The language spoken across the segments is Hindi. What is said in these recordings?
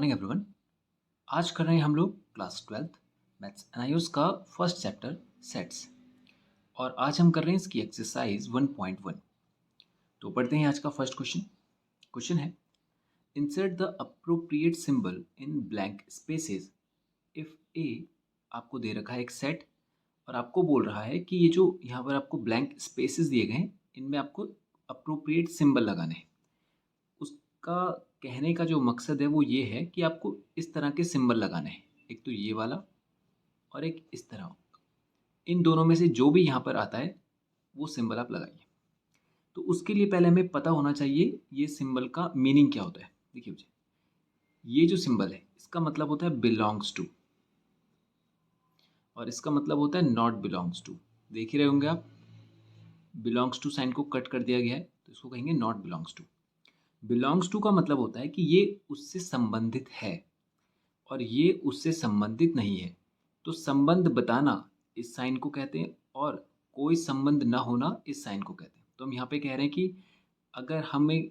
Morning everyone. आज कर रहे हैं हम लोग क्लास 12th मैथ्स एनायोस का फर्स्ट चैप्टर सेट्स और आज हम कर रहे हैं इसकी एक्सरसाइज 1.1। तो पढ़ते हैं आज का फर्स्ट क्वेश्चन। क्वेश्चन है insert the appropriate symbol in blank spaces if A. आपको दे रखा है एक सेट और आपको बोल रहा है कि ये जो यहाँ पर आपको ब्लैंक स्पेसेस दिए गए हैं इनमें आपको अप्रोप्रिएट सिंबल लगाने हैं। उसका कहने का जो मकसद है वो ये है कि आपको इस तरह के सिंबल लगाने हैं, एक तो ये वाला और एक इस तरह। इन दोनों में से जो भी यहाँ पर आता है वो सिंबल आप लगाइए। तो उसके लिए पहले हमें पता होना चाहिए ये सिंबल का मीनिंग क्या होता है। देखिए मुझे ये जो सिंबल है इसका मतलब होता है बिलोंग्स टू और इसका मतलब होता है नॉट बिलोंग्स टू। देख ही रहे होंगे आप, बिलोंग्स टू साइन को कट कर दिया गया है तो इसको कहेंगे not belongs to. Belongs to का मतलब होता है कि ये उससे संबंधित है और ये उससे संबंधित नहीं है। तो संबंध बताना इस साइन को कहते हैं और कोई संबंध ना होना इस साइन को कहते हैं। तो हम यहाँ पे कह रहे हैं कि अगर हमें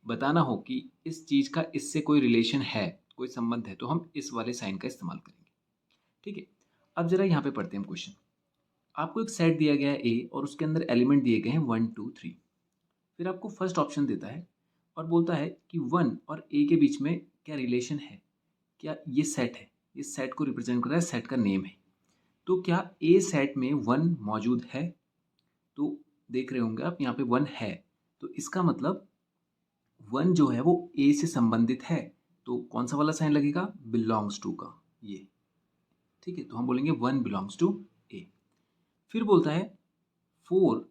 बताना हो कि इस चीज़ का इससे कोई रिलेशन है, कोई संबंध है, तो हम इस वाले साइन का इस्तेमाल करेंगे। ठीक है, अब जरा यहाँ पे पढ़ते हैं हम क्वेश्चन। आपको एक सेट दिया गया है ए और उसके अंदर एलिमेंट दिए गए हैं 1 2 3। फिर आपको फर्स्ट ऑप्शन देता है और बोलता है कि 1 और ए के बीच में क्या रिलेशन है, क्या ये सेट है, इस सेट को रिप्रेजेंट कर रहा है, सेट का नेम है। तो क्या ए सेट में 1 मौजूद है? तो देख रहे होंगे आप यहाँ पे 1 है, तो इसका मतलब 1 जो है वो ए से संबंधित है। तो कौन सा वाला साइन लगेगा? बिलोंग्स टू का ये। ठीक है, तो हम बोलेंगे 1 बिलोंग्स टू ए। फिर बोलता है 4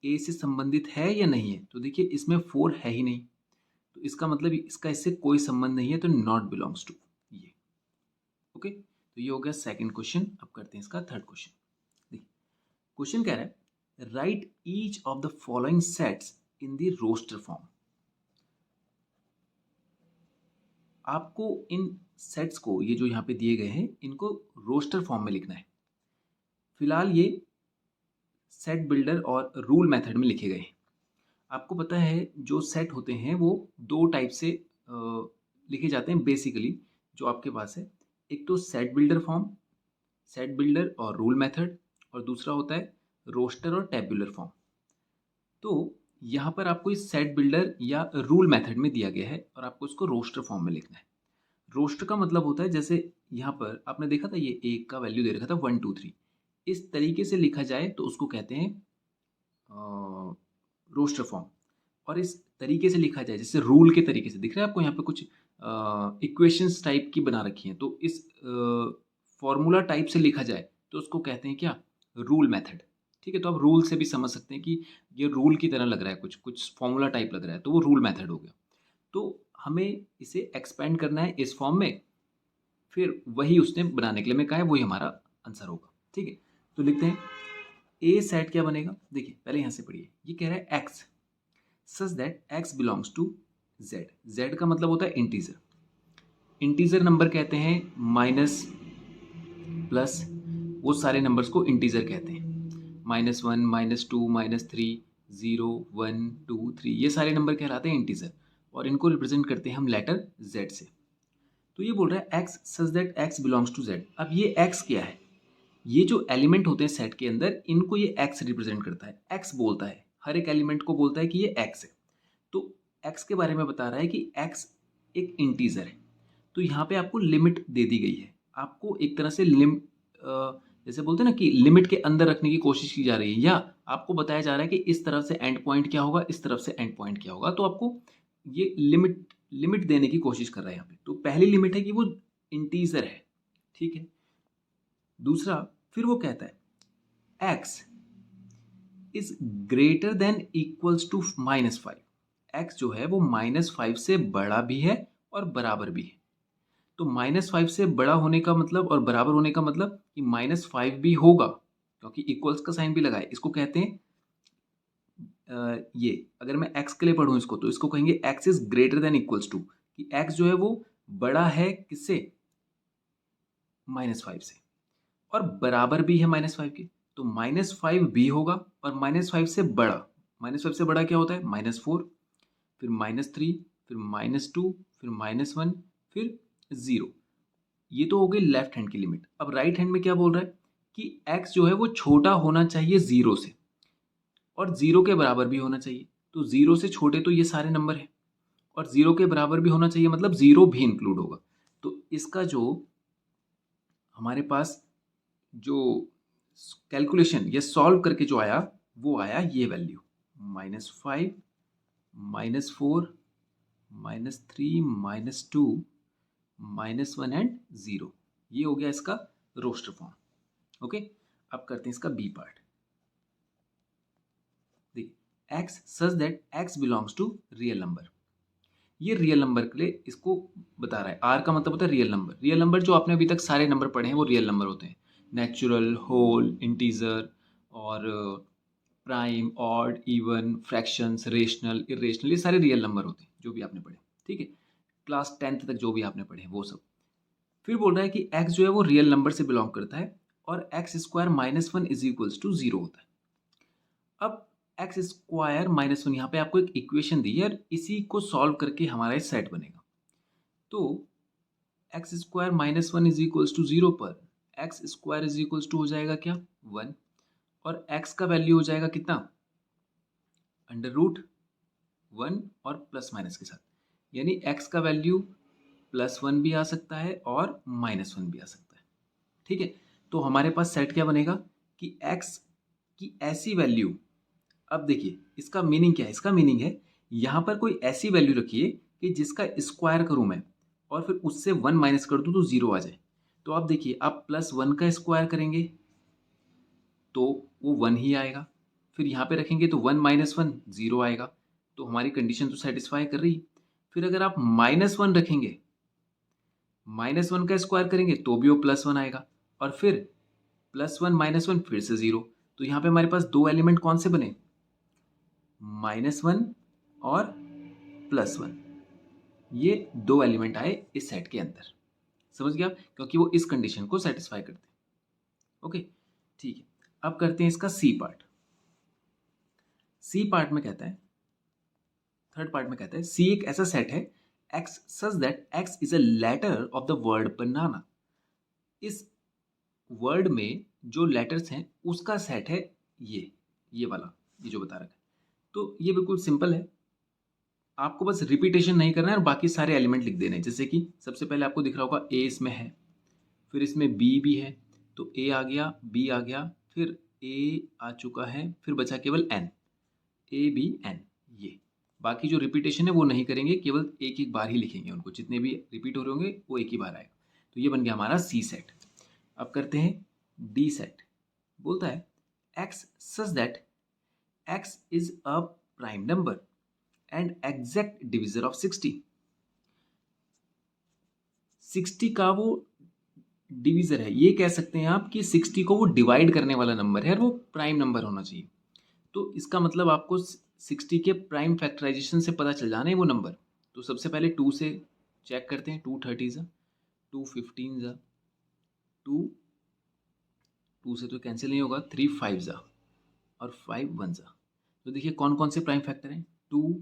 ए से संबंधित है या नहीं है? तो देखिए इसमें 4 है ही नहीं, तो इसका मतलब इसका इससे कोई संबंध नहीं है, तो नॉट बिलोंग्स टू ये। ओके, तो ये हो गया सेकंड क्वेश्चन। अब करते हैं इसका थर्ड क्वेश्चन। देखिए क्वेश्चन कह रहा है write each of the following sets in the roster form. आपको इन सेट्स को, ये जो यहाँ पे दिए गए हैं, इनको रोस्टर फॉर्म में लिखना है। फिलहाल ये सेट बिल्डर और रूल मेथड में लिखे गए हैं। आपको पता है जो सेट होते हैं वो दो टाइप से लिखे जाते हैं बेसिकली जो आपके पास है। एक तो set builder form, set builder और रूल मेथड, और दूसरा होता है रोस्टर और टेबुलर फॉर्म। तो यहाँ पर आपको इस सेट बिल्डर या रूल मेथड में दिया गया है और आपको इसको रोस्टर फॉर्म में लिखना है। रोस्टर का मतलब होता है जैसे यहाँ पर आपने देखा था ये एक का वैल्यू दे रखा था 1 2 3, इस तरीके से लिखा जाए तो उसको कहते हैं रोस्टर फॉर्म। और इस तरीके से लिखा जाए जैसे रूल के तरीके से, दिख रहा है आपको यहाँ पे कुछ इक्वेशंस टाइप की बना रखी हैं, तो इस फॉर्मूला टाइप से लिखा जाए तो उसको कहते हैं क्या? Rule method. ठीक है, तो आप रूल से भी समझ सकते हैं कि ये रूल की तरह लग रहा है, कुछ कुछ फॉर्मूला टाइप लग रहा है, तो वो रूल मेथड हो गया। तो हमें इसे एक्सपेंड करना है इस फॉर्म में, फिर वही उसने बनाने के लिए मैं कहा है वही हमारा आंसर होगा। ठीक है, तो लिखते हैं ए सेट क्या बनेगा। देखिए पहले यहाँ से पढ़िए, ये कह रहा है x such that x belongs to Z. Z का मतलब होता है इंटीजर। इंटीजर नंबर कहते हैं माइनस प्लस, वो सारे नंबर्स को इंटीजर कहते हैं। -1 -2 -3 0 1 2 3, ये सारे नंबर कहलाते हैं इंटीजर और इनको रिप्रेजेंट करते हैं हम लेटर जेड से। तो ये बोल रहा है x such that x belongs to z. अब ये एक्स क्या है? ये जो एलिमेंट होते हैं सेट के अंदर इनको ये एक्स रिप्रेजेंट करता है। एक्स बोलता है, हर एक एलिमेंट को बोलता है कि ये एक्स है। तो एक्स के बारे में बता रहा है कि एक्स एक इंटीजर है। तो यहाँ पे आपको लिमिट दे दी गई है, आपको एक तरह से जैसे बोलते हैं ना कि लिमिट के अंदर रखने की कोशिश की जा रही है, या आपको बताया जा रहा है कि इस तरफ से एंड पॉइंट क्या होगा, इस तरफ से एंड पॉइंट क्या होगा। तो आपको ये लिमिट देने की कोशिश कर रहा है यहाँ पे। तो पहली लिमिट है कि वो इंटीजर है। ठीक है, दूसरा फिर वो कहता है x is greater than equals to -5। X जो है वो -5 से बड़ा भी है और बराबर भी है। तो -5 से बड़ा होने का मतलब और बराबर होने का मतलब कि -5 भी होगा, क्योंकि इक्वल्स का साइन भी लगाए। इसको कहते हैं ये अगर मैं x के लिए पढ़ूं इसको, तो इसको कहेंगे x is greater than equals to, कि x जो है वो बड़ा है किससे? -5 से, और बराबर भी है -5 के। तो -5 भी होगा और -5 से बड़ा, -5 से बड़ा क्या होता है? -4, फिर -3 फिर -2, फिर -1, फिर 0। ये तो हो गई लेफ्ट हैंड की लिमिट। अब राइट हैंड में क्या बोल रहा है कि x जो है वो छोटा होना चाहिए 0 से और 0 के बराबर भी होना चाहिए। तो 0 से छोटे तो ये सारे नंबर हैं और 0 के बराबर भी होना चाहिए, मतलब 0 भी इंक्लूड होगा। तो इसका जो हमारे पास जो कैलकुलेशन या सॉल्व करके जो आया वो आया ये वैल्यू -5, -4, -3, -2, -1 एंड 0। ये हो गया इसका रोस्टर फॉर्म। ओके, अब करते हैं इसका बी पार्ट। देखिए x such that x belongs to real number. ये रियल नंबर के लिए इसको बता रहा है। आर का मतलब होता है रियल नंबर। रियल नंबर जो आपने अभी तक सारे नंबर पढ़े हैं वो रियल नंबर होते हैं। नेचुरल, होल, इंटीजर और prime, odd, even, fractions, rational, irrational, ये सारे रियल नंबर होते हैं जो भी आपने पढ़े। ठीक है, क्लास 10th तक जो भी आपने पढ़े वो सब। फिर बोल रहा है कि x जो है वो रियल नंबर से बिलोंग करता है और x square -1 is equals to 0 होता है। अब एक्स स्क्वायर -1, यहाँ पे आपको एक इक्वेशन दी है और इसी को सॉल्व करके हमारा सेट बनेगा। तो x square -1 is equals to 0 पर x square is equals to हो जाएगा क्या 1 और x का वैल्यू हो जाएगा कितना √1 और प्लस माइनस के साथ, यानी x का वैल्यू +1 भी आ सकता है और -1 भी आ सकता है। ठीक है, तो हमारे पास सेट क्या बनेगा कि x की ऐसी वैल्यू। अब देखिए इसका मीनिंग क्या है, इसका मीनिंग है यहाँ पर कोई ऐसी वैल्यू रखिए कि जिसका स्क्वायर करूँ मैं और फिर उससे 1 माइनस कर दूँ तो 0 आ जाए। तो आप देखिए आप +1 का स्क्वायर करेंगे तो वो 1 ही आएगा, फिर यहाँ पे रखेंगे तो 1 - 1 0 आएगा। तो हमारी कंडीशन तो सेटिस्फाई कर रही। फिर अगर आप -1 रखेंगे, -1 का स्क्वायर करेंगे तो भी वो +1 आएगा और फिर +1 - 1 फिर से 0। तो यहाँ पे हमारे पास दो एलिमेंट कौन से बने, -1 और +1। ये दो एलिमेंट आए इस सेट के अंदर। समझ गया आप, क्योंकि वो इस कंडीशन को सेटिस्फाई करते हैं। ओके, ठीक है, अब करते हैं इसका सी पार्ट। सी पार्ट में कहता है, थर्ड पार्ट में कहता है सी एक ऐसा सेट है x such that x is a letter of the word banana. इस वर्ड में जो लेटर्स हैं उसका सेट है ये वाला, ये जो बता रखा है। तो ये बिल्कुल सिंपल है, आपको बस रिपीटेशन नहीं करना है और बाकी सारे एलिमेंट लिख देने हैं। जैसे कि सबसे पहले आपको दिख रहा होगा ए इसमें है, फिर इसमें बी भी है, तो ए आ गया, बी आ गया, फिर ए आ चुका है, फिर बचा केवल एन, ए बी एन। ये बाकी जो रिपीटेशन है वो नहीं करेंगे, केवल एक एक बार ही लिखेंगे उनको, जितने भी रिपीट हो रहे होंगे वो एक ही बार आएगा। तो ये बन गया हमारा सी सेट। अब करते हैं डी सेट। बोलता है x such that x is a prime number and exact divisor of 60। 60 का वो डिवीजर है, ये कह सकते हैं आप कि 60 को वो डिवाइड करने वाला नंबर है और वो प्राइम नंबर होना चाहिए। तो इसका मतलब आपको 60 के प्राइम फैक्टराइजेशन से पता चल जाना है वो नंबर। तो सबसे पहले 2 से चेक करते हैं, 2 30 जा, 2 15 जा, 2 से तो कैंसिल नहीं होगा, 3 5 जा और 5 1 जा। तो देखिए कौन कौन से प्राइम फैक्टर हैं, 2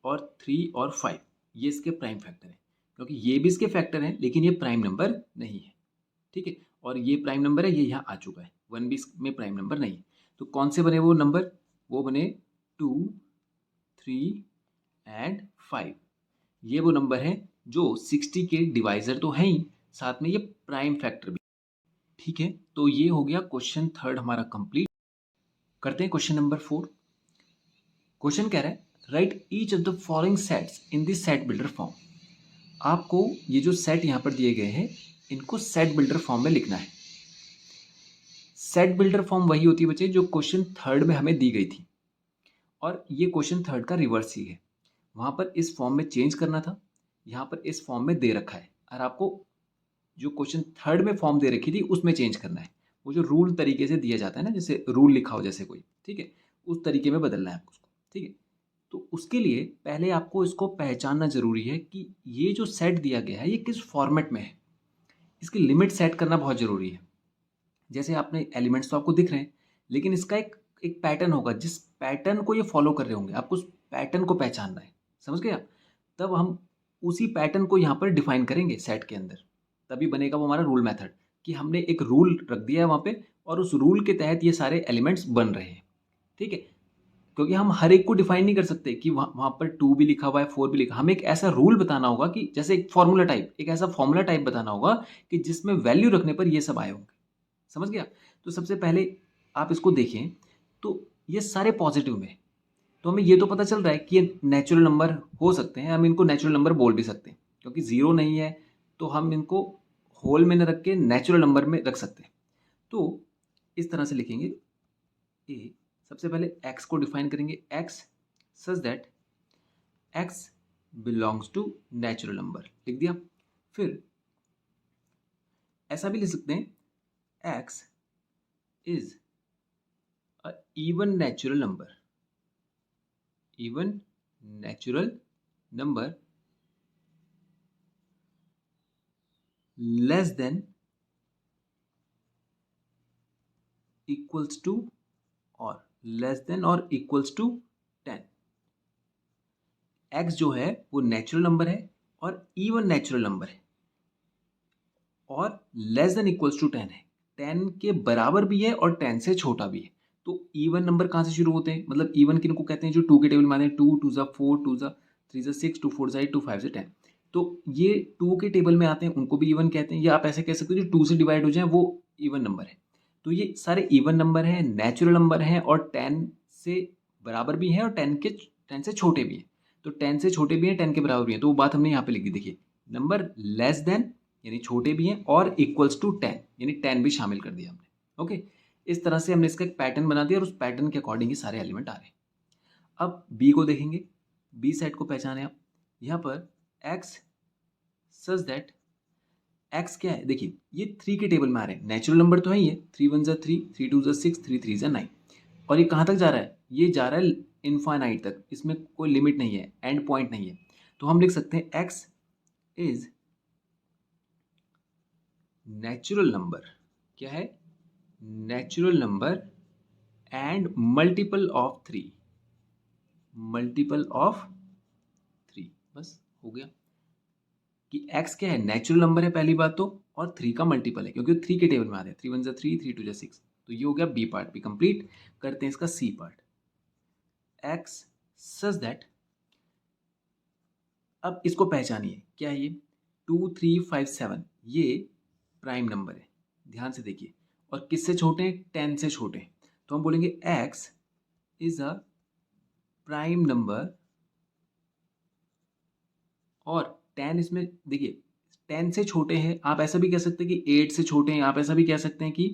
और 3 और 5, ये इसके प्राइम फैक्टर हैं, क्योंकि ये भी इसके फैक्टर हैं लेकिन ये प्राइम नंबर नहीं है। ठीक है, और ये प्राइम नंबर है, ये यहाँ आ चुका है, 1 भी इसमें प्राइम नंबर नहीं है। तो कौन से बने वो नंबर, वो बने 2 3 एंड 5। ये वो नंबर है जो 60 के डिवाइजर तो हैं ही, साथ में ये प्राइम फैक्टर भी। ठीक है, तो ये हो गया क्वेश्चन थर्ड हमारा कंप्लीट। करते हैं क्वेश्चन नंबर 4। क्वेश्चन कह रहा है write each of the following sets in this set builder form. आपको ये जो सेट यहाँ पर दिए गए हैं इनको सेट बिल्डर फॉर्म में लिखना है। सेट बिल्डर फॉर्म वही होती है बच्चे जो क्वेश्चन थर्ड में हमें दी गई थी, और ये क्वेश्चन थर्ड का रिवर्स ही है। वहाँ पर इस फॉर्म में चेंज करना था, यहाँ पर इस फॉर्म में दे रखा है, और आपको जो क्वेश्चन थर्ड में फॉर्म दे रखी थी उसमें चेंज करना है। वो जो रूल तरीके से दिया जाता है ना, जैसे रूल लिखा हो जैसे कोई, ठीक है, उस तरीके में बदलना है आपको उसको। ठीक है, तो उसके लिए पहले आपको इसको पहचानना जरूरी है कि ये जो सेट दिया गया है ये किस फॉर्मेट में है। इसकी लिमिट सेट करना बहुत ज़रूरी है। जैसे आपने एलिमेंट्स तो आपको दिख रहे हैं, लेकिन इसका एक एक पैटर्न होगा, जिस पैटर्न को ये फॉलो कर रहे होंगे आपको उस पैटर्न को पहचानना है। समझ गया? तब हम उसी पैटर्न को यहाँ पर डिफाइन करेंगे सेट के अंदर, तभी बनेगा वो हमारा रूल मेथड, कि हमने एक रूल रख दिया है वहाँ पे और उस रूल के तहत ये सारे एलिमेंट्स बन रहे हैं। ठीक है, क्योंकि हम हर एक को डिफाइन नहीं कर सकते कि वहाँ पर 2 भी लिखा हुआ है, 4 भी लिखा, हमें एक ऐसा रूल बताना होगा कि जैसे एक फॉर्मूला टाइप, एक ऐसा फॉर्मूला टाइप बताना होगा कि जिसमें वैल्यू रखने पर ये सब आए होंगे। समझ गया? तो सबसे पहले आप इसको देखें, तो ये सारे पॉजिटिव में, तो हमें ये तो पता चल रहा है कि ये नेचुरल नंबर हो सकते हैं, हम इनको नेचुरल नंबर बोल भी सकते हैं, क्योंकि ज़ीरो नहीं है तो हम इनको होल में न रख के नेचुरल नंबर में रख सकते हैं। तो इस तरह से लिखेंगे ए, सबसे पहले x को डिफाइन करेंगे, x such that x belongs to natural number, लिख दिया। फिर ऐसा भी लिख सकते हैं x is a even natural number, even natural number less than equals to और लेस देन और इक्वल्स टू 10। x जो है वो नेचुरल नंबर है और इवन नेचुरल नंबर है और लेस देन इक्वल्स टू 10 है, 10 के बराबर भी है और 10 से छोटा भी है। तो इवन नंबर कहाँ से शुरू होते हैं, मतलब इवन किनको कहते हैं, जो 2 के टेबल में आते हैं, 2 2 4, 2 3 6, 2 4 8, 2 5 से 10। तो ये 2 के टेबल में आते हैं, उनको भी इवन कहते हैं, या आप ऐसे कह सकते हो जो 2 से डिवाइड हो जाए वो इवन नंबर है। तो ये सारे इवन नंबर हैं, नेचुरल नंबर हैं और 10 से बराबर भी हैं और 10 से छोटे भी हैं। तो 10 से छोटे भी हैं, 10 के बराबर भी हैं, तो वो बात हमने यहाँ पे लिख दी। देखिए, नंबर लेस देन यानी छोटे भी हैं और इक्वल्स टू 10 यानी 10 भी शामिल कर दिया हमने। ओके, इस तरह से हमने इसका एक पैटर्न बना दिया और उस पैटर्न के अकॉर्डिंग ही सारे एलिमेंट आ रहे हैं। अब बी को देखेंगे, बी सेट को पहचाने आप। यहाँ पर एक्स सच दैट एक्स क्या है, देखिए ये 3 के टेबल में आ रहे हैं, नेचुरल नंबर तो है ही है, 3 1 ज़ा 3, 3 2 ज़ा 6, 3 3 ज़ा 9। और ये कहाँ तक जा रहा है, ये जा रहा है इनफाइनाइट तक, इसमें कोई लिमिट नहीं है, एंड पॉइंट नहीं है। तो हम लिख सकते हैं एक्स इज नेचुरल नंबर, क्या है, natural number and multiple of 3, multiple of 3, बस हो गया कि x क्या है, नेचुरल नंबर है पहली बात तो, और 3 का मल्टीपल है क्योंकि 3 के टेबल में आ रहे हैं, 3 1 ज़ा 3, 3 2 ज़ा 6। तो ये हो गया बी पार्ट भी कंप्लीट। करते हैं इसका C part, x such that, अब इसको पहचानिए, क्या है ये, 2 3 5 7, ये प्राइम नंबर है, ध्यान से देखिए, और किससे छोटे हैं, 10 से छोटे हैं। तो हम बोलेंगे x is a prime number, और 10 इसमें देखिए 10 से छोटे हैं, आप ऐसा भी कह सकते हैं कि 8 से छोटे हैं, आप ऐसा भी कह सकते हैं कि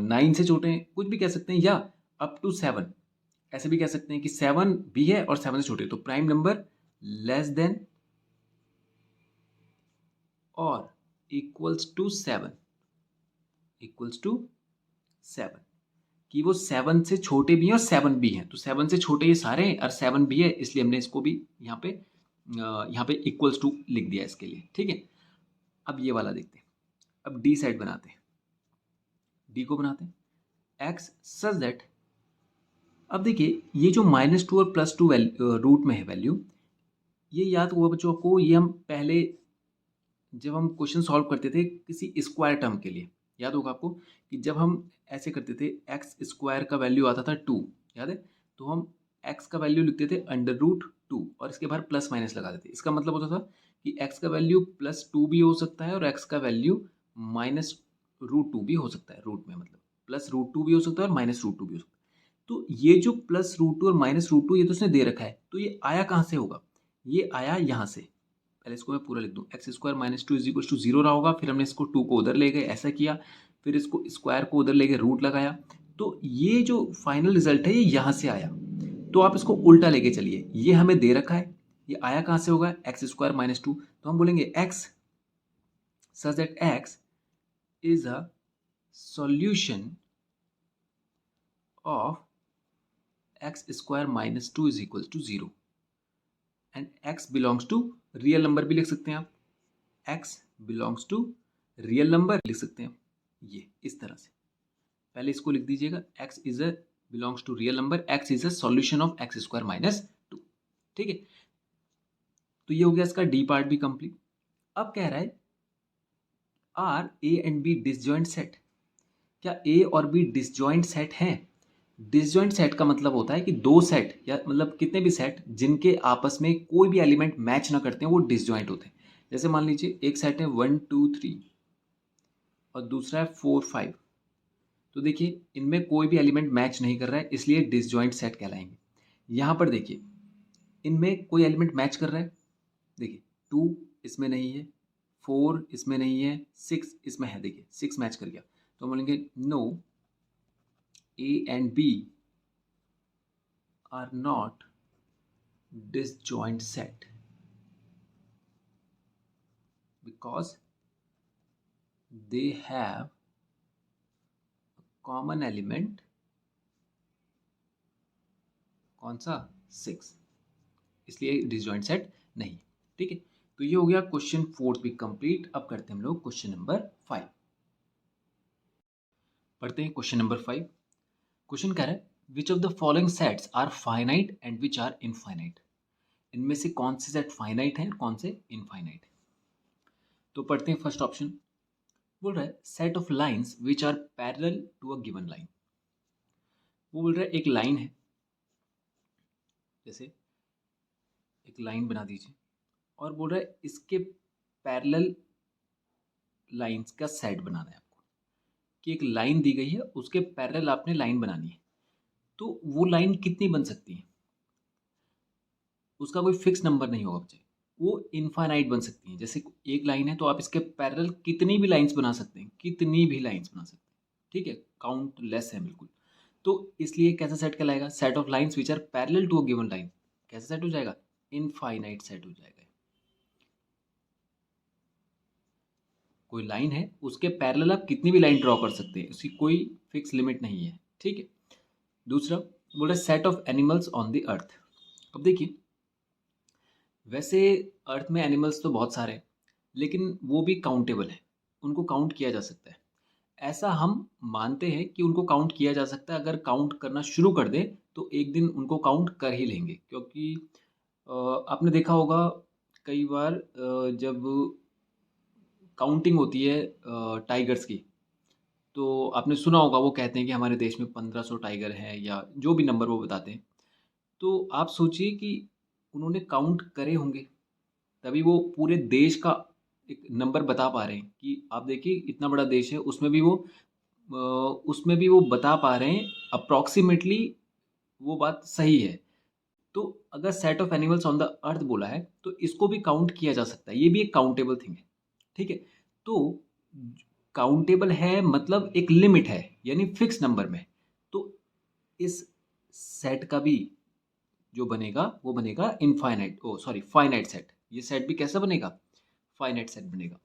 9 से छोटे हैं, कुछ भी कह सकते हैं, या अप टू 7 ऐसे भी कह सकते हैं कि 7 भी है और 7 से छोटे। तो प्राइम नंबर लेस देन और इक्वल्स टू 7, इक्वल्स टू 7, कि वो 7 से छोटे भी हैं और 7 भी हैं। तो 7 से छोटे ये सारे हैं और 7 भी है, इसलिए हमने इसको भी यहाँ पे इक्वल्स टू लिख दिया इसके लिए। ठीक है, अब ये वाला देखते हैं, अब डी सेट बनाते हैं, डी को बनाते हैं एक्स सच दैट, अब देखिए ये जो -2 और +2 रूट में है वैल्यू, ये याद हुआ बच्चों को, ये हम पहले जब हम क्वेश्चन सॉल्व करते थे किसी स्क्वायर टर्म के लिए, याद होगा आपको कि जब हम ऐसे करते थे एक्स स्क्वायर का वैल्यू आता था 2, याद है, तो हम एक्स का वैल्यू लिखते थे √2 और इसके बाहर प्लस माइनस लगा देते। इसका मतलब होता था कि एक्स का वैल्यू +2 भी हो सकता है और एक्स का वैल्यू -√2 भी हो सकता है, रूट में मतलब +√2 भी हो सकता है और -√2 भी हो सकता है। तो ये जो +√2 और -√2 ये तो उसने दे रखा है, तो ये आया कहाँ से होगा, ये आया यहाँ से। पहले इसको मैं पूरा लिख दूँ, x square -2 is equal to 0 रहा होगा, फिर हमने इसको 2 को उधर ले गए, ऐसा किया, फिर इसको स्क्वायर को उधर ले गए, रूट लगाया, तो ये जो फाइनल रिजल्ट है ये यहाँ से आया। तो आप इसको उल्टा लेके चलिए, ये हमें दे रखा है, ये आया कहाँ से होगा, एक्स स्क्वायर -2, तो हम बोलेंगे x such that x is a solution of x square -2 is equal to 0 and x belongs to real number भी लिख सकते हैं आप, x belongs to real number लिख सकते हैं, ये इस तरह से पहले इसको लिख दीजिएगा, x is a belongs to real number, x is a solution of x square -2। ठीक है, तो ये हो गया इसका डी पार्ट भी कंप्लीट। अब कह रहा है are A and B disjoint set. क्या ए और बी डिसजॉइंट सेट हैं? डिसजॉइंट सेट का मतलब होता है कि दो सेट या मतलब कितने भी सेट जिनके आपस में कोई भी एलिमेंट मैच ना करते हैं वो डिसजॉइंट होते हैं। जैसे मान लीजिए एक सेट है 1 2 3 और दूसरा है 4 5। तो देखिए इनमें कोई भी एलिमेंट मैच नहीं कर रहा है, इसलिए डिसजॉइंट सेट कहलाएंगे। यहाँ पर देखिए इनमें कोई एलिमेंट मैच कर रहा है। देखिए 2 इसमें नहीं है, 4 इसमें नहीं है, 6 इसमें है। देखिए 6 मैच कर गया, तो हम बोलेंगे no A and B are not disjoint set because they have common element कौन सा 6, इसलिए डिसजॉइंट सेट नहीं। ठीक है, तो ये हो गया क्वेश्चन 4 भी कंप्लीट। अब करते हैं हम लोग क्वेश्चन नंबर 5। पढ़ते हैं क्वेश्चन नंबर 5। क्वेश्चन कह रहा है which of the following sets are finite and which are infinite. इनमें से कौन से सेट फाइनाइट हैं और कौन से इनफाइनाइट है। तो पढ़ते हैं फर्स्ट ऑप्शन। बोल रहा है set of lines which are parallel to a given line. वो बोल रहा है एक लाइन है, जैसे एक लाइन बना दीजिए और बोल रहा है इसके पैरेलल लाइंस का सेट बनाना है आपको। कि एक लाइन दी गई है, उसके पैरेलल आपने लाइन बनानी है। तो वो लाइन कितनी बन सकती है, उसका कोई फिक्स नंबर नहीं होगा बच्चे। वो इनफाइनाइट बन सकती है। जैसे एक लाइन है तो आप इसके पैरेलल कितनी भी लाइंस बना सकते हैं, कितनी भी लाइंस बना सकते हैं। ठीक है, काउंट लेस है बिल्कुल। तो इसलिए कैसा सेट कहलाएगा, set of lines which are parallel to a given line. कैसा सेट हो जाएगा, इनफाइनाइट सेट हो जाएगा। कोई लाइन है उसके पैरेलल आप कितनी भी लाइन ड्रॉ कर सकते हैं, उसकी कोई फिक्स लिमिट नहीं है। ठीक है, दूसरा बोल रहा है set of animals on the earth. अब देखिए वैसे अर्थ में एनिमल्स तो बहुत सारे हैं, लेकिन वो भी काउंटेबल है, उनको काउंट किया जा सकता है। ऐसा हम मानते हैं कि उनको काउंट किया जा सकता है। अगर काउंट करना शुरू कर दें तो एक दिन उनको काउंट कर ही लेंगे। क्योंकि आपने देखा होगा कई बार जब काउंटिंग होती है टाइगर्स की, तो आपने सुना होगा वो कहते हैं कि हमारे देश में 1500 टाइगर हैं या जो भी नंबर वो बताते हैं। तो आप सोचिए कि उन्होंने काउंट करे होंगे, तभी वो पूरे देश का एक नंबर बता पा रहे हैं। कि आप देखिए इतना बड़ा देश है, उसमें भी वो बता पा रहे हैं अप्रॉक्सीमेटली, वो बात सही है। तो अगर set of animals on the earth बोला है तो इसको भी काउंट किया जा सकता है, ये भी एक काउंटेबल थिंग है। ठीक है, तो काउंटेबल है मतलब एक लिमिट है, यानी फिक्स नंबर में। तो इस सेट का भी जो बनेगा वो बनेगा इनफाइनाइट, ओ सॉरी फाइनाइट सेट। ये सेट भी कैसा बनेगा, फाइनाइट सेट बनेगा।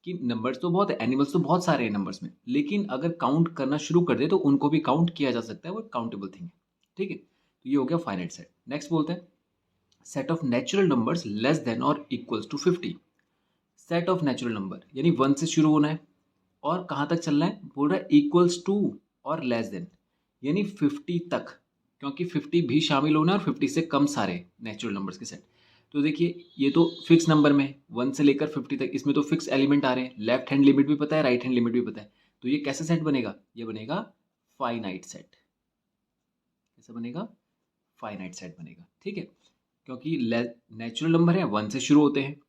कि नंबर्स तो बहुत है, एनिमल्स तो बहुत सारे हैं नंबर्स में, लेकिन अगर काउंट करना शुरू कर दे तो उनको भी काउंट किया जा सकता है, वो काउंटेबल थिंग है। ठीक है, तो ये हो गया फाइनाइट सेट। नेक्स्ट बोलते हैं set of natural numbers less than और equals to 50। Set of natural number यानी 1 से शुरू होना है और कहाँ तक चलना है, बोल रहा है इक्वल्स टू और लेस देन, यानी 50 तक। क्योंकि 50 भी शामिल होना है और 50 से कम सारे नेचुरल नंबर्स के सेट। तो देखिए ये तो फिक्स नंबर में है 1 से लेकर 50 तक, इसमें तो फिक्स एलिमेंट आ रहे हैं, लेफ्ट हैंड लिमिट भी पता है, राइट हैंड लिमिट भी पता है। तो ये कैसा सेट बनेगा, ये बनेगा फाइनाइट सेट। कैसा बनेगा, फाइनाइट सेट बनेगा। ठीक है, क्योंकि नेचुरल नंबर है 1 से शुरू होते हैं,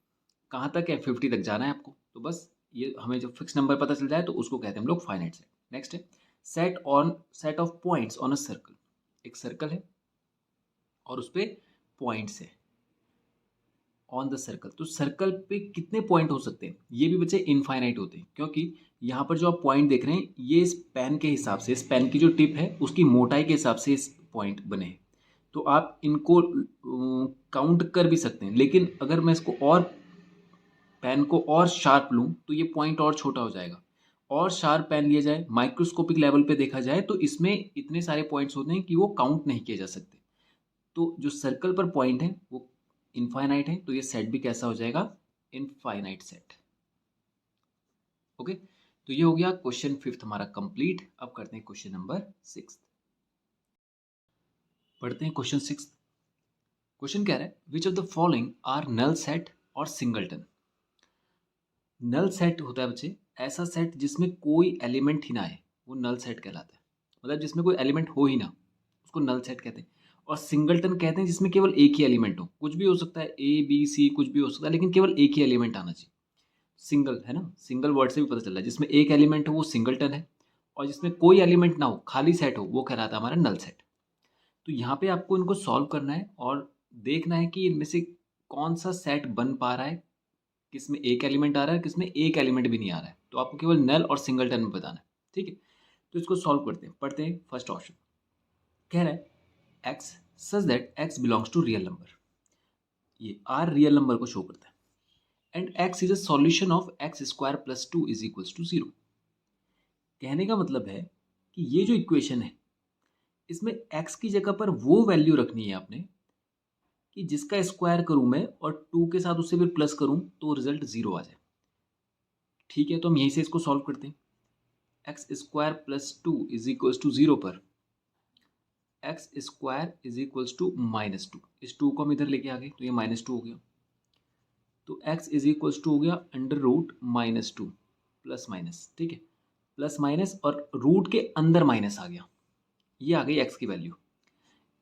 कहाँ तक है 50 तक जाना है आपको। तो बस ये हमें जब फिक्स नंबर पता चल जाए तो उसको कहते हैं हम लोग फाइनाइट सेट। नेक्स्ट है set of points on a circle. एक सर्कल है और उस पर पॉइंट्स है ऑन द सर्कल। तो सर्कल पे कितने पॉइंट हो सकते हैं, ये भी बच्चे इनफाइनाइट होते हैं। क्योंकि यहाँ पर जो आप पॉइंट देख रहे हैं ये इस पेन के हिसाब से, इस पेन की जो टिप है उसकी मोटाई के हिसाब से इस पॉइंट बने हैं। तो आप इनको काउंट कर भी सकते हैं, लेकिन अगर मैं इसको और पेन को और शार्प लूँ तो ये पॉइंट और छोटा हो जाएगा। और शार्प पेन लिया जाए, माइक्रोस्कोपिक लेवल पे देखा जाए तो इसमें इतने सारे पॉइंट्स होते हैं कि वो काउंट नहीं किए जा सकते। तो जो सर्कल पर पॉइंट है वो इनफाइनाइट है, तो ये सेट भी कैसा हो जाएगा, इनफाइनाइट सेट। ओके, तो ये हो गया क्वेश्चन 5 हमारा कंप्लीट। अब करते हैं क्वेश्चन नंबर 6। पढ़ते हैं क्वेश्चन 6। क्वेश्चन कह रहा है which of the following are null set और सिंगलटन। नल सेट होता है बच्चे ऐसा सेट जिसमें कोई एलिमेंट ही ना आए, वो नल सेट कहलाता है। मतलब जिसमें कोई एलिमेंट हो ही ना, उसको नल सेट कहते हैं। और सिंगलटन कहते हैं जिसमें केवल एक ही एलिमेंट हो, कुछ भी हो सकता है, ए बी सी कुछ भी हो सकता है, लेकिन केवल एक ही एलिमेंट आना चाहिए। सिंगल है ना, सिंगल वर्ड से भी पता चल रहा है, जिसमें एक एलिमेंट हो वो सिंगलटन है, और जिसमें कोई एलिमेंट ना हो, खाली सेट हो, वो कहलाता है हमारा नल सेट। तो यहाँ पे आपको इनको सॉल्व करना है और देखना है कि इनमें से कौन सा सेट बन पा रहा है, किसमें एक एलिमेंट आ रहा है, किसमें एक एलिमेंट भी नहीं आ रहा है। तो आपको केवल नल और सिंगलटन में बताना है, ठीक है। तो इसको सॉल्व करते हैं, पढ़ते हैं। फर्स्ट ऑप्शन कह रहा है x such that x belongs to real number. ये आर रियल नंबर को शो करता है। And x is a solution of x square plus two is equals to zero. कहने का मतलब है कि ये जो इक्वेशन है इसमें एक्स की जगह पर वो वैल्यू रखनी है आपने कि जिसका स्क्वायर करूं मैं और टू के साथ उससे फिर प्लस करूं तो रिजल्ट जीरो आ जाए। ठीक है, तो हम यहीं से इसको सॉल्व करते हैं। X square plus two is equals to zero पर x square is equals to minus two, इस टू को हम इधर लेके आ गए तो ये माइनस टू हो गया। तो एक्स इज इक्वल्स टू हो गया under root minus two plus minus, ठीक है, प्लस माइनस और रूट के अंदर माइनस आ गया। ये आ गई एक्स की वैल्यू।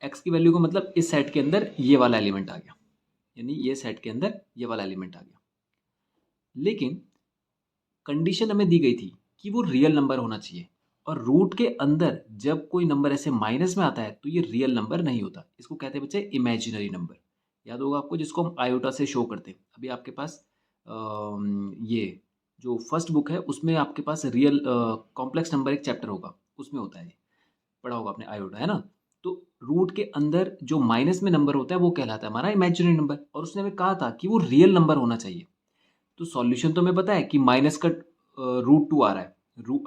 एक्स की वैल्यू का मतलब इस सेट के अंदर ये वाला एलिमेंट आ गया, यानी ये सेट के अंदर ये वाला एलिमेंट आ गया। लेकिन कंडीशन हमें दी गई थी कि वो रियल नंबर होना चाहिए, और रूट के अंदर जब कोई नंबर ऐसे माइनस में आता है तो ये रियल नंबर नहीं होता, इसको कहते हैं बच्चे इमेजिनरी नंबर। याद होगा आपको, जिसको हम आयोटा से शो करते हैं। अभी आपके पास ये जो फर्स्ट बुक है उसमें आपके पास रियल कॉम्प्लेक्स नंबर एक चैप्टर होगा, उसमें होता है, पढ़ा होगा आपने आयोटा, है ना। तो रूट के अंदर जो माइनस में नंबर होता है वो कहलाता है हमारा इमेजिनरी नंबर, और उसने हमें कहा था कि वो रियल नंबर होना चाहिए। तो सॉल्यूशन तो हमें पता है कि माइनस का रूट टू आ रहा है,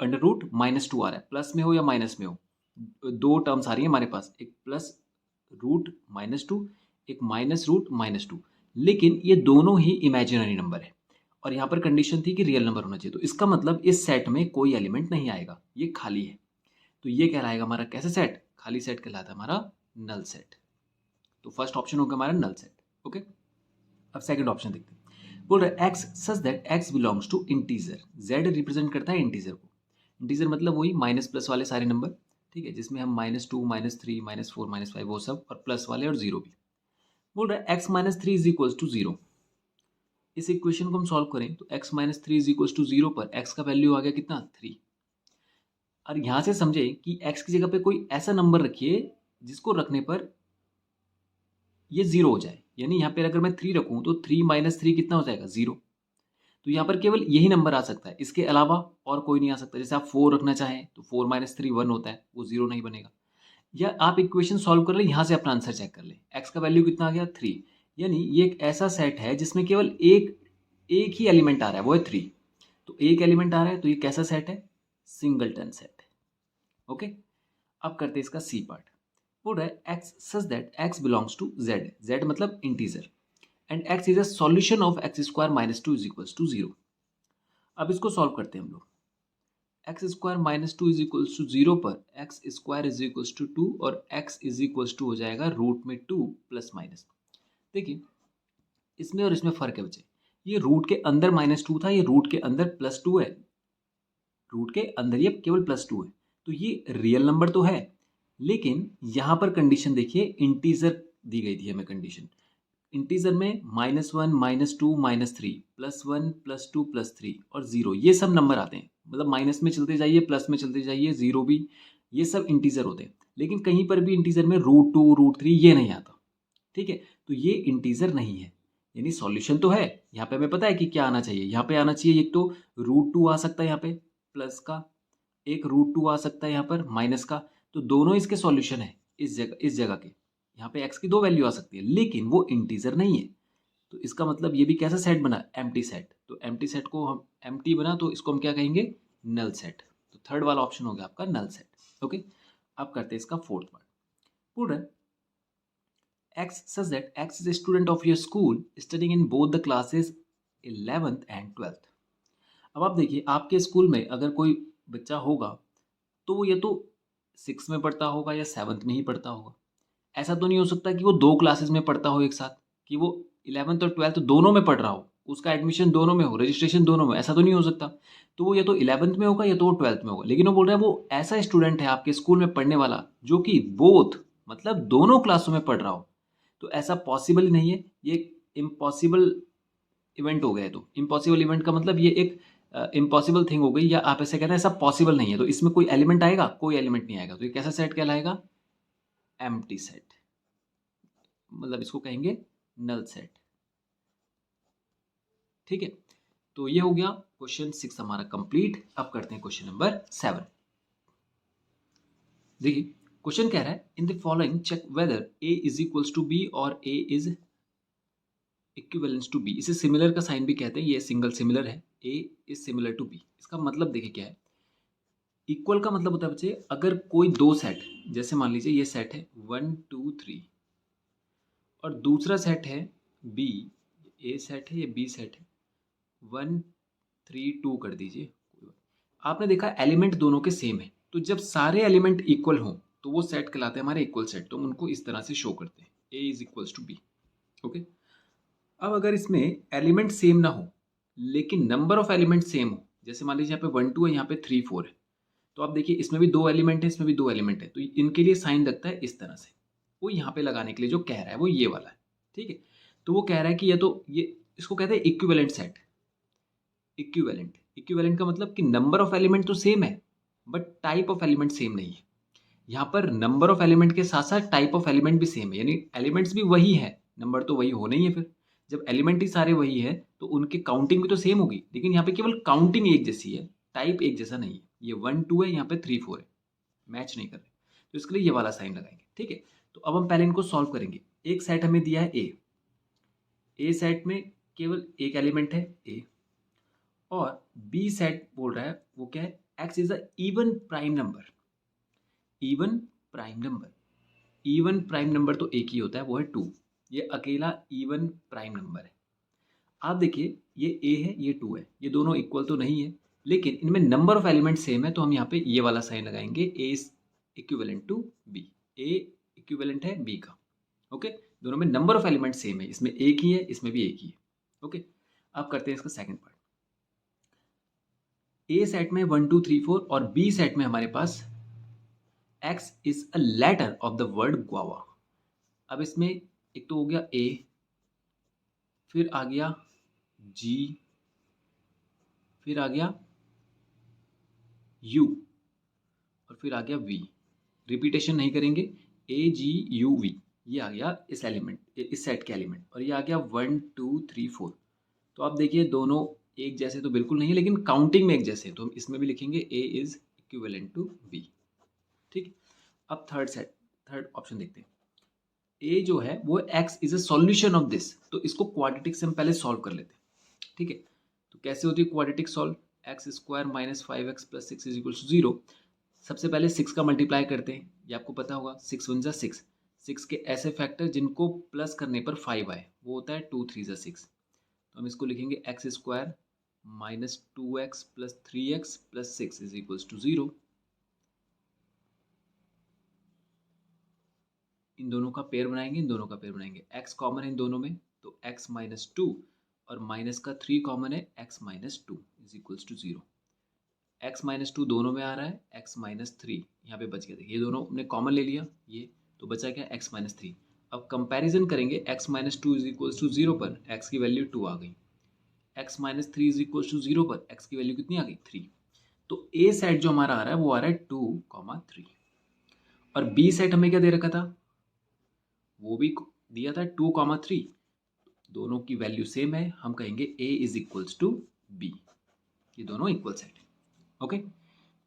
अंडर रूट माइनस टू आ रहा है, प्लस में हो या माइनस में हो, दो टर्म्स आ रही है हमारे पास, एक प्लस रूट माइनस टू, एक माइनस रूट माइनस टू। लेकिन ये दोनों ही इमेजिनरी नंबर है, और यहाँ पर कंडीशन थी कि रियल नंबर होना चाहिए। तो इसका मतलब इस सेट में कोई एलिमेंट नहीं आएगा, ये खाली है। तो ये कहलाएगा हमारा कैसे सेट, खाली सेट कहलाता है हमारा नल सेट। तो फर्स्ट ऑप्शन होगा हमारा नल सेट। ओके, अब सेकंड ऑप्शन देखते हैं। बोल रहा है x such that x belongs to integer. Z represent करता है इंटीजर को। इंटीजर मतलब वही माइनस प्लस वाले सारे नंबर, ठीक है, जिसमें हम minus two minus three minus four minus five वो सब, और प्लस वाले और जीरो भी। बोल रहा है x minus three is equals to zero. इस इक्वेशन को हम सॉल्व करें तो x minus three is equals to zero पर एक्स का वैल्यू आ गया कितना, थ्री। और यहां से समझे कि x की जगह पे कोई ऐसा नंबर रखिए जिसको रखने पर ये जीरो हो जाए। यानी यहाँ पे अगर मैं थ्री रखूं तो थ्री माइनस थ्री कितना हो जाएगा, जीरो। तो यहाँ पर केवल यही नंबर आ सकता है, इसके अलावा और कोई नहीं आ सकता। जैसे आप फोर रखना चाहें तो फोर माइनस थ्री वन होता है, वो जीरो नहीं बनेगा। या आप इक्वेशन सॉल्व कर ले, यहाँ से अपना आंसर चेक कर ले, एक्स का वैल्यू कितना आ गया, थ्री। यानी ये एक ऐसा सेट है जिसमें केवल एक एक ही एलिमेंट आ रहा है, वो है थ्री। तो एक एलिमेंट आ रहा है तो ये कैसा सेट है, सिंगलटन सेट है। ओके, अब करते हैं इसका सी पार्ट। बोल रहा है x such that x belongs to Z, Z मतलब integer, and x is a solution of x square minus two is equals to zero. अब इसको सॉल्व करते हैं हम लोग। X square minus two is equals to zero पर x square is equals to two, और एक्स इज इक्वल्स टू हो जाएगा रूट में टू प्लस माइनस। देखिए इसमें और इसमें फर्क है बच्चे, ये रूट के अंदर माइनस टू था, ये रूट के अंदर प्लस टू है। रूट के अंदर ये केवल प्लस टू है, तो ये रियल नंबर तो है। लेकिन यहाँ पर कंडीशन देखिए, इंटीजर दी गई थी हमें कंडीशन। इंटीजर में minus one minus two minus three plus one plus two plus three और जीरो, ये सब नंबर आते हैं। मतलब माइनस में चलते जाइए, प्लस में चलते जाइए, जीरो भी, ये सब इंटीजर होते हैं। लेकिन कहीं पर भी इंटीजर में रूट टू रूट थ्री ये नहीं आता, ठीक है। तो ये इंटीजर नहीं है, यानी सॉल्यूशन तो है। यहाँ पे हमें पता है कि क्या आना चाहिए, यहाँ पे आना चाहिए एक तो रूट टू आ सकता है यहाँ पे प्लस का, एक रूट टू आ सकता है यहाँ पर माइनस का। तो दोनों इसके सॉल्यूशन है इस जगह के। यहाँ पे x की दो वैल्यू आ सकती है, लेकिन वो इंटीजर नहीं है। तो इसका मतलब ये भी कैसा सेट बना, एम्प्टी सेट। तो एम्प्टी सेट को हम एम्प्टी बना तो इसको हम क्या कहेंगे, नल सेट। तो थर्ड वाला ऑप्शन हो गया आपका नल सेट। ओके, अब करते हैं इसका फोर्थ पार्ट। पूरा x such that x is a student of your school studying in both the classes 11th and 12th। अब आप देखिए आपके स्कूल में अगर कोई बच्चा होगा तो वो या तो सिक्स में पढ़ता होगा या सेवन्थ में ही पढ़ता होगा। ऐसा तो नहीं हो सकता कि वो 2 क्लासेस में पढ़ता हो एक साथ, कि वो 11th और 12th दोनों में पढ़ रहा हो, उसका एडमिशन दोनों में हो, रजिस्ट्रेशन दोनों में, ऐसा तो नहीं हो सकता। तो वो या तो 11th में होगा या तो वो 12th में होगा। लेकिन वो बोल रहा है वो ऐसा स्टूडेंट है आपके स्कूल में पढ़ने वाला जो कि बोथ मतलब दोनों क्लासों में पढ़ रहा हो। तो ऐसा पॉसिबल ही नहीं है, ये इम्पॉसिबल इवेंट हो गया है। तो इम्पॉसिबल इवेंट का मतलब ये एक इम्पॉसिबल थिंग हो गई, या आप ऐसे कहते हैं ऐसा पॉसिबल नहीं है। तो इसमें कोई एलिमेंट आएगा? कोई एलिमेंट नहीं आएगा। तो ये कैसा सेट कहलाएगा? एम्प्टी सेट, मतलब इसको कहेंगे नल सेट। ठीक है, तो ये हो गया क्वेश्चन 6 हमारा कंप्लीट। अब करते हैं क्वेश्चन नंबर 7। देखिए क्वेश्चन कह रहा है in the following check whether A is equals to B और A is equivalence to B. इसे सिमिलर का साइन भी कहते हैं, ये सिंगल सिमिलर है। A is similar to B, इसका मतलब देखिए क्या है। इक्वल का मतलब होता है बच्चे, अगर कोई दो सेट, जैसे मान लीजिए ये सेट है 1 2 3 और दूसरा सेट है बी, ए सेट है, ये बी सेट है, 1 3 2 कर दीजिए। आपने देखा एलिमेंट दोनों के सेम है, तो जब सारे एलिमेंट इक्वल हों तो वो सेट कहलाते हैं हमारे इक्वल सेट। तो हम उनको इस तरह से शो करते हैं, A is equals to B. Okay, अब अगर इसमें एलिमेंट सेम ना हो लेकिन नंबर ऑफ एलिमेंट सेम हो, जैसे मान लीजिए यहाँ पे 1 2 है, यहाँ पे 3 4 है, तो आप देखिए इसमें भी 2 एलिमेंट है, इसमें भी 2 एलिमेंट है, तो इनके लिए साइन लगता है इस तरह से। वो यहाँ पे लगाने के लिए जो कह रहा है वो ये वाला है। ठीक है, तो वो कह रहा है कि या तो ये, इसको कहते हैं इक्विवेलेंट सेट। इक्विवेलेंट का मतलब कि नंबर ऑफ एलिमेंट तो सेम है but type of element same नहीं है। यहाँ पर नंबर ऑफ एलिमेंट के साथ साथ टाइप ऑफ एलिमेंट भी सेम है, यानी एलिमेंट्स भी वही है, नंबर तो वही होना ही है। फिर जब एलिमेंट ही सारे वही है तो उनकी काउंटिंग भी तो सेम होगी, लेकिन यहाँ पे केवल काउंटिंग एक जैसी है, टाइप एक जैसा नहीं है। ये 1 2 है, यहाँ पे 3 4 है, मैच नहीं कर रहे, तो इसके लिए ये वाला साइन लगाएंगे। ठीक है, तो अब हम पहले इनको सॉल्व करेंगे। एक सेट हमें दिया है ए सेट में केवल एक एलिमेंट है ए, और बी सेट बोल रहा है वो क्या है, x is a even prime number. Even prime number, even prime number तो एक ही होता है, वो है 2। ये अकेला इवन प्राइम नंबर है। आप देखिए ये ए है, ये 2 है, ये दोनों इक्वल तो नहीं है, लेकिन इनमें नंबर ऑफ एलिमेंट सेम है, तो हम यहाँ पे ये वाला साइन लगाएंगे, A is equivalent to B. A equivalent है बी का। ओके, दोनों में नंबर ऑफ एलिमेंट सेम है, इसमें एक ही है, इसमें भी एक ही है। ओके, अब करते हैं इसका सेकंड पार्ट। ए सेट में 1 2 3 4 और बी सेट में हमारे पास X is a letter of the word guava. अब इसमें एक तो हो गया ए, फिर आ गया जी, फिर आ गया यू, और फिर आ गया वी। रिपीटेशन नहीं करेंगे, ए जी यू वी, ये आ गया इस एलिमेंट, इस सेट के एलिमेंट, और ये आ गया 1 2 3 4। तो आप देखिए दोनों एक जैसे तो बिल्कुल नहीं है, लेकिन काउंटिंग में एक जैसे, तो हम इसमें भी लिखेंगे ए इज इक्विवेलेंट टू बी। ठीक, अब थर्ड ऑप्शन देखते हैं। ए जो है वो x is a solution of this, तो इसको क्वाड्रेटिक से हम पहले सॉल्व कर लेते हैं। ठीक है, तो कैसे होती है quadratic solve, x square minus 5x plus 6 is equal to 0। सबसे पहले 6 का मल्टीप्लाई करते हैं, ये आपको पता होगा, 6 1 6। 6 के ऐसे फैक्टर जिनको प्लस करने पर 5 आए, वो होता है 2 3 6। तो हम इसको लिखेंगे x square minus 2x plus 3x plus 6 is equal to 0। इन दोनों का पेयर बनाएंगे, इन दोनों का पेयर बनाएंगे, x कॉमन है इन दोनों में, तो x माइनस 2, और माइनस का 3 कॉमन है, x minus 2 is equals to 0। x minus 2 दोनों में आ रहा है, x माइनस 3 यहाँ पे बच गया। देखिए ये दोनों हमने कॉमन ले लिया, ये तो बचा क्या, x माइनस 3। अब कंपैरिजन करेंगे, x minus 2 is equals to 0 पर x की वैल्यू 2 आ गई, x minus 3 is equals to 0 पर x की वैल्यू कितनी आ गई, 3। तो a सेट जो हमारा आ रहा है वो आ रहा है 2, 3, और b सेट हमें क्या दे रखा था, वो भी दिया था 2, 3। दोनों की वैल्यू सेम है, हम कहेंगे a is equals to B, ये दोनों इक्वल सेट है। ओके,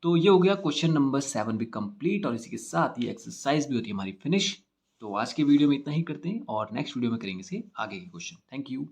तो ये हो गया क्वेश्चन नंबर 7 भी कंप्लीट, और इसी के साथ ये एक्सरसाइज भी होती है हमारी फिनिश। तो आज के वीडियो में इतना ही करते हैं, और नेक्स्ट वीडियो में करेंगे इसे आगे के क्वेश्चन। Thank you.